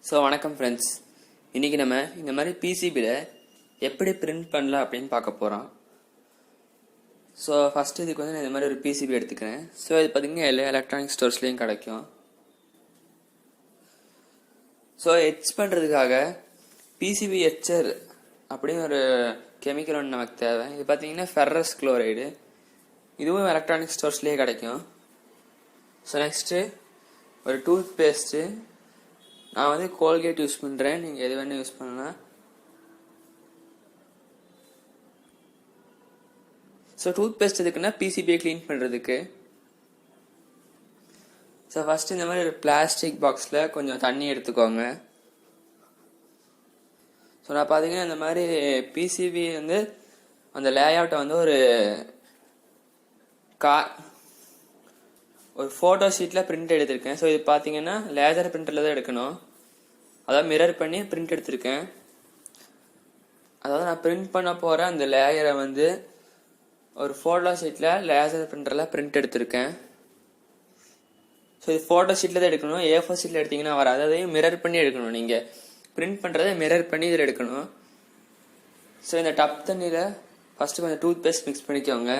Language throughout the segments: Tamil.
ஸோ வணக்கம் ஃப்ரெண்ட்ஸ், இன்றைக்கி நம்ம இந்த மாதிரி பிசிபியில் எப்படி பிரிண்ட் பண்ணலாம் அப்படின்னு பார்க்க போகிறோம். ஸோ ஃபஸ்ட்டு இதுக்கு வந்து நான் இந்த மாதிரி ஒரு பிசிபி எடுத்துக்கிறேன். ஸோ இது பார்த்திங்கன்னா எல்லா எலக்ட்ரானிக் ஸ்டோர்ஸ்லேயும் கிடைக்கும். ஸோ எட்ச் பண்ணுறதுக்காக பிசிபி எட்சர் அப்படின்னு ஒரு கெமிக்கல் ஒன்று நமக்கு தேவை. இது பார்த்திங்கன்னா ஃபெர்ரஸ் குளோரைடு. இதுவும் எலக்ட்ரானிக் ஸ்டோர்ஸ்லேயே கிடைக்கும். ஸோ நெக்ஸ்ட்டு ஒரு டூத் பேஸ்ட்டு. நான் வந்து கோல்கேட் யூஸ் பண்ணுறேன், நீங்கள் எது வேணும் யூஸ் பண்ணலாம். ஸோ டூத் பேஸ்ட் எதுக்குன்னா பிசிபியை க்ளீன் பண்ணுறதுக்கு. ஸோ ஃபஸ்ட்டு இந்த மாதிரி ஒரு பிளாஸ்டிக் பாக்ஸில் கொஞ்சம் தண்ணி எடுத்துக்கோங்க. ஸோ நான் பார்த்தீங்கன்னா இந்த மாதிரி பிசிபி வந்து அந்த லேஅவுட்டை வந்து ஒரு ஃபோட்டோ ஷீட்டில் பிரிண்ட் எடுத்திருக்கேன். ஸோ இது பார்த்தீங்கன்னா லேசர் பிரிண்டரில் தான் எடுக்கணும். அதாவது மிரர் பண்ணி பிரிண்ட் எடுத்திருக்கேன். அதாவது நான் பிரிண்ட் பண்ண போகிற அந்த லேயரை வந்து ஒரு ஃபோட்டோ ஷீட்டில் லேசர் பிரிண்டரில் பிரிண்ட் எடுத்திருக்கேன். ஸோ இது ஃபோட்டோ ஷீட்டில் தான் எடுக்கணும். A4 ஷீட்டில் எடுத்திங்கன்னா வராது. அதையும் மிரர் பண்ணி எடுக்கணும். நீங்கள் பிரிண்ட் பண்ணுறதை மிரர் பண்ணி இதில் எடுக்கணும். ஸோ இந்த டப் தண்ணியில் ஃபஸ்ட்டு கொஞ்சம் டூத் பேஸ்ட் மிக்ஸ் பண்ணிக்கோங்க.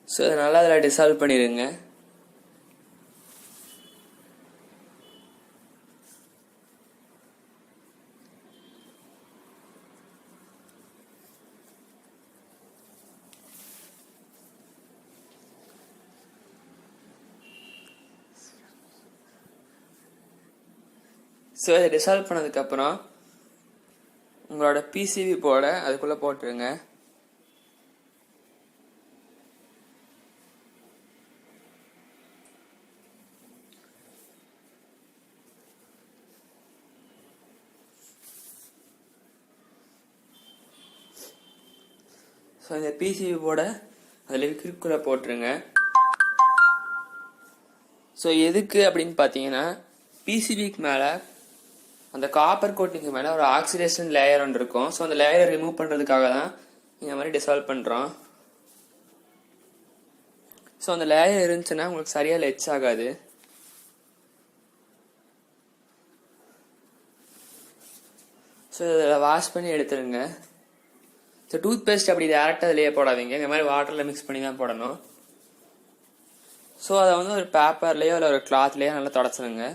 ஸோ அதை நல்லா அதில் டிசால்வ் பண்ணிடுங்க. ஸோ இதை டிசால்வ் பண்ணதுக்கப்புறம் உங்களோட பிசிபி போர்டை அதுக்குள்ளே போட்டுருங்க. ஸோ இந்த பிசிபி போர்டை அதில் லிக்விட்குள்ளே போட்டுருங்க. ஸோ எதுக்கு அப்படின்னு பார்த்தீங்கன்னா, பிசிபிக்கு மேலே அந்த காப்பர் கோட்டிங்க்கு மேலே ஒரு ஆக்சிடேஷன் லேயர் ஒன்று இருக்கும். ஸோ அந்த லேயரை ரிமூவ் பண்ணுறதுக்காக தான் இந்த மாதிரி டிசால்வ் பண்ணுறோம். ஸோ அந்த லேயர் இருந்துச்சுன்னா உங்களுக்கு சரியாக எட்ச் ஆகாது. ஸோ இதில் வாஷ் பண்ணி எடுத்துருங்க. ஸோ டூத் பேஸ்ட் அப்படி டேரெக்டாக அதிலேயே போடாதீங்க. இந்த மாதிரி வாட்டரில் மிக்ஸ் பண்ணி தான் போடணும். ஸோ அதை வந்து ஒரு பேப்பர்லேயோ இல்லை ஒரு கிளாத்லேயோ நல்லா தொடச்சிடுங்க.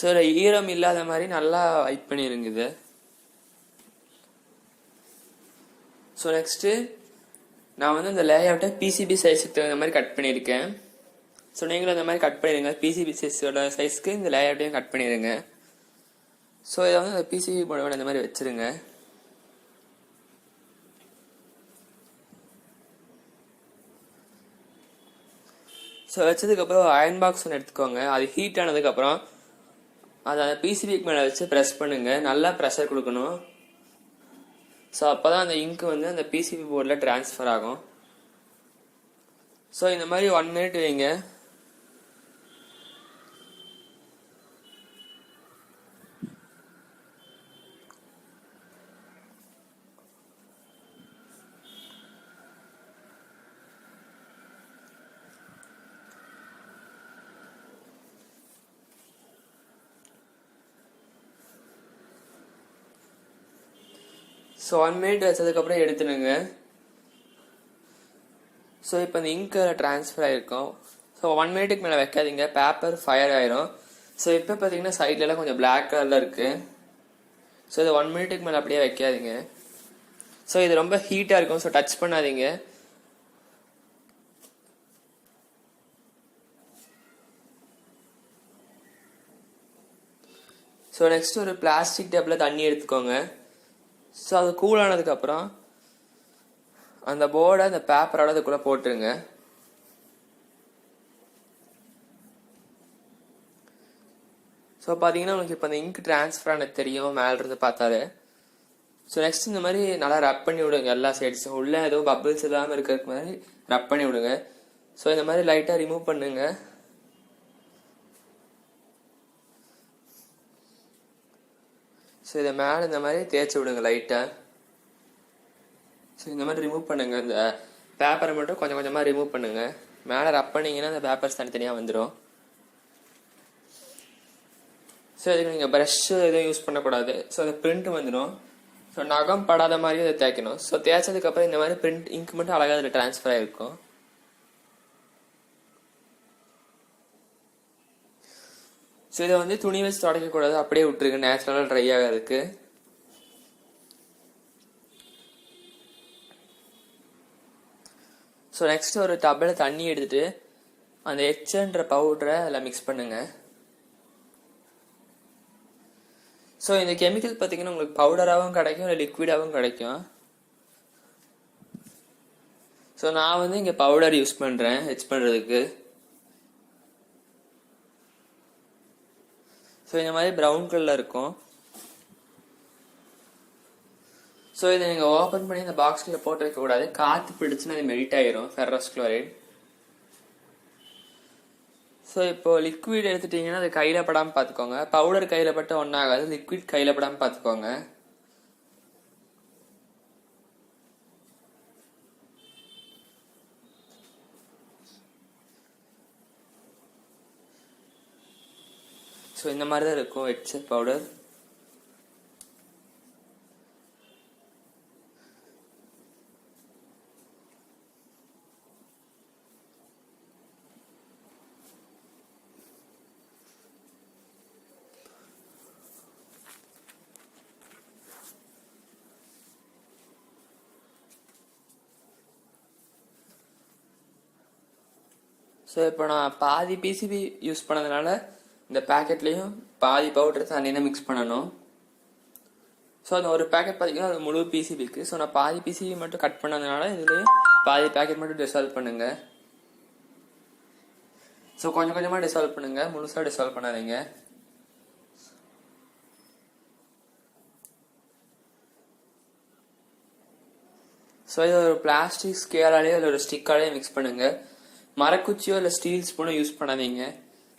ஸோ ஈரம் இல்லாத மாதிரி நல்லா வைப் பண்ணிருங்க இது. ஸோ நெக்ஸ்ட்டு நான் வந்து இந்த லேஅவுட்டை பிசிபி சைஸுக்கு தகுந்த மாதிரி கட் பண்ணியிருக்கேன். ஸோ நீங்களும் இந்த மாதிரி கட் பண்ணிடுங்க. பிசிபி சைஸோட சைஸ்க்கு இந்த லேஅவுட்டையும் கட் பண்ணிடுங்க. ஸோ இதை வந்து அந்த பிசிபி போர்டோட இந்த மாதிரி வச்சுருங்க. ஸோ வச்சதுக்கப்புறம் அயன் பாக்ஸ் ஒன்று எடுத்துக்கோங்க. அது ஹீட் ஆனதுக்கப்புறம் அதை அந்த பிசிபிக்கு மேலே வச்சு ப்ரெஸ் பண்ணுங்கள். நல்லா ப்ரெஷர் கொடுக்கணும். ஸோ அப்போ தான் அந்த இங்கு வந்து அந்த பிசிபி போர்டில் ட்ரான்ஸ்ஃபர் ஆகும். ஸோ இந்த மாதிரி 1 மினிட் வைங்க. ஸோ 1 மினிட் வச்சதுக்கப்புறம் எடுத்துடுங்க. ஸோ இப்போ இந்த இங்கு ட்ரான்ஸ்ஃபர் ஆகிருக்கும். ஸோ 1 மினிட்டுக்கு மேலே வைக்காதீங்க, பேப்பர் ஃபயர் ஆயிரும். ஸோ இப்போ பார்த்தீங்கன்னா சைட்லலாம் கொஞ்சம் பிளாக் கலரில் இருக்குது. ஸோ இது 1 மினிட்டுக்கு மேலே அப்படியே வைக்காதீங்க. ஸோ இது ரொம்ப ஹீட்டாக இருக்கும். ஸோ டச் பண்ணாதீங்க. ஸோ நெக்ஸ்ட் ஒரு பிளாஸ்டிக் டேப்பில் தண்ணி எடுத்துக்கோங்க. ஸோ அது கூல் ஆனதுக்கப்புறம் அந்த போர்டை அந்த பேப்பரோட அதுக்குள்ளே போட்டுருங்க. ஸோ பார்த்தீங்கன்னா உங்களுக்கு இப்போ அந்த இங்க் ட்ரான்ஸ்ஃபர் ஆனது தெரியும் மேலே இருந்து பார்த்தாலே. ஸோ நெக்ஸ்ட் இந்த மாதிரி நல்லா ரப் பண்ணி விடுங்க எல்லா சைட்ஸும். உள்ளே ஏதோ பபிள்ஸ் இல்லாமல் இருக்கிறதுக்கு மாதிரி ரப் பண்ணி விடுங்க. ஸோ இந்த மாதிரி லைட்டாக ரிமூவ் பண்ணுங்க. ஸோ இதை மேலே இந்த மாதிரி தேய்ச்சி விடுங்க லைட்டாக. ஸோ இந்த மாதிரி ரிமூவ் பண்ணுங்க. இந்த பேப்பரை மட்டும் கொஞ்சம் கொஞ்சமாக ரிமூவ் பண்ணுங்க. மேலே ரப் பண்ணிங்கன்னா அந்த பேப்பர்ஸ் தனித்தனியாக வந்துடும். ஸோ இதுக்கு நீங்கள் ப்ரஷ்ஷு எதுவும் யூஸ் பண்ணக்கூடாது. ஸோ அந்த பிரிண்ட் வந்துடும். ஸோ நகம் படாத மாதிரியும் அதை தேய்க்கணும். ஸோ தேய்ச்சதுக்கப்புறம் இந்த மாதிரி பிரிண்ட் இங்க் மட்டும் அழகாக அதில் ட்ரான்ஸ்ஃபர் ஆகிருக்கும். ஸோ இதை வந்து துணி வச்சு துடைக்கக்கூடாது, அப்படியே விட்டுருக்கு நேச்சுரலாக ட்ரை ஆகிறதுக்கு. ஸோ நெக்ஸ்ட் ஒரு டப்பில் தண்ணி எடுத்துட்டு அந்த எச்சன்ற பவுடரை அதில் மிக்ஸ் பண்ணுங்க. ஸோ இந்த கெமிக்கல் பார்த்தீங்கன்னா உங்களுக்கு பவுடராகவும் கிடைக்கும், இல்லை லிக்விடாகவும் கிடைக்கும். ஸோ நான் வந்து இங்கே பவுடர் யூஸ் பண்ணுறேன் ஹெச் பண்ணுறதுக்கு. ஸோ இந்த மாதிரி ப்ரௌன் கலரில் இருக்கும். ஸோ இதை நீங்கள் ஓப்பன் பண்ணி இந்த பாக்ஸ்குள்ளே போட்டு வைக்கக்கூடாது. காற்று பிடிச்சுன்னா அது மெல்ட் ஆயிரும் ஃபெர்ரஸ் குளோரைடு. ஸோ இப்போ லிக்விட் எடுத்துட்டீங்கன்னா அது கையில் படாமல் பார்த்துக்கோங்க. பவுடர் கையில் பட்டு ஒன்றாகாது, லிக்விட் கையில் படாமல் பார்த்துக்கோங்க. ஸோ இந்த மாதிரி தான் இருக்கும் ஹெட்செட் பவுடர். ஸோ இப்போ நான் பாதி பிசிபி யூஸ் பண்ணதுனால இந்த பேக்கெட்லேயும் பாதி பவுடர் தண்ணியில் மிக்ஸ் பண்ணணும். ஸோ அந்த ஒரு பேக்கெட் பார்த்தீங்கன்னா அது முழு பிசிபிக்கு. ஸோ நான் பாதி பிசிபி மட்டும் கட் பண்ணதுனால இதுலேயும் பாதி பேக்கெட் மட்டும் டிசால்வ் பண்ணுங்க. ஸோ கொஞ்சம் கொஞ்சமாக டிசால்வ் பண்ணுங்க, முழுசாக டிசால்வ் பண்ணாதீங்க. ஸோ இது ஒரு பிளாஸ்டிக் ஸ்கேலாலேயோ இல்லை ஒரு ஸ்டிக்காலேயோ மிக்ஸ் பண்ணுங்க. மரக்குச்சியோ இல்லை ஸ்டீல் ஸ்பூனோ யூஸ் பண்ணாதீங்க.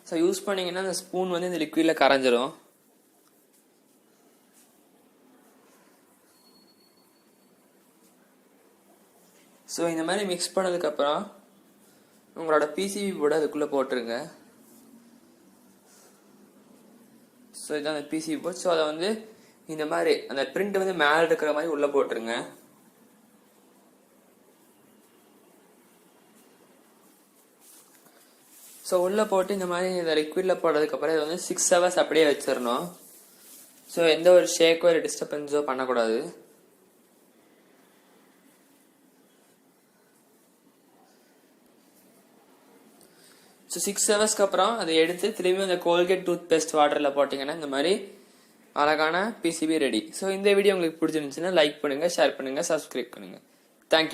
ஸோ யூஸ் பண்ணீங்கன்னா அந்த ஸ்பூன் வந்து இந்த லிக்விடில் கரைஞ்சிரும். ஸோ இந்த மாதிரி மிக்ஸ் பண்ணதுக்கப்புறம் உங்களோட பிசிபி போர்டு அதுக்குள்ளே போட்டுருங்க. ஸோ இதுதான் அந்த பிசிபி போர்டு. ஸோ அதை வந்து இந்த மாதிரி அந்த பிரிண்ட் வந்து மேலே இருக்கிற மாதிரி உள்ளே போட்டுருங்க. ஸோ உள்ளே போட்டு இந்த மாதிரி இந்த லிக்விடில் போடுறதுக்கப்புறம் இதை வந்து 6 hours அப்படியே வச்சிடணும். ஸோ எந்த ஒரு ஷேக்கோ இல்லை டிஸ்டர்பன்ஸோ பண்ணக்கூடாது. ஸோ 6 hours அப்புறம் அதை எடுத்து திரும்பி அந்த கோல்கேட் டூத் பேஸ்ட் வாட்டரில் போட்டிங்கன்னா இந்த மாதிரி அழகான பிசிபி ரெடி. ஸோ இந்த வீடியோ உங்களுக்கு பிடிச்சிருந்துச்சுன்னா லைக் பண்ணுங்கள், ஷேர் பண்ணுங்கள், சப்ஸ்கிரைப் பண்ணுங்கள். தேங்க்யூ.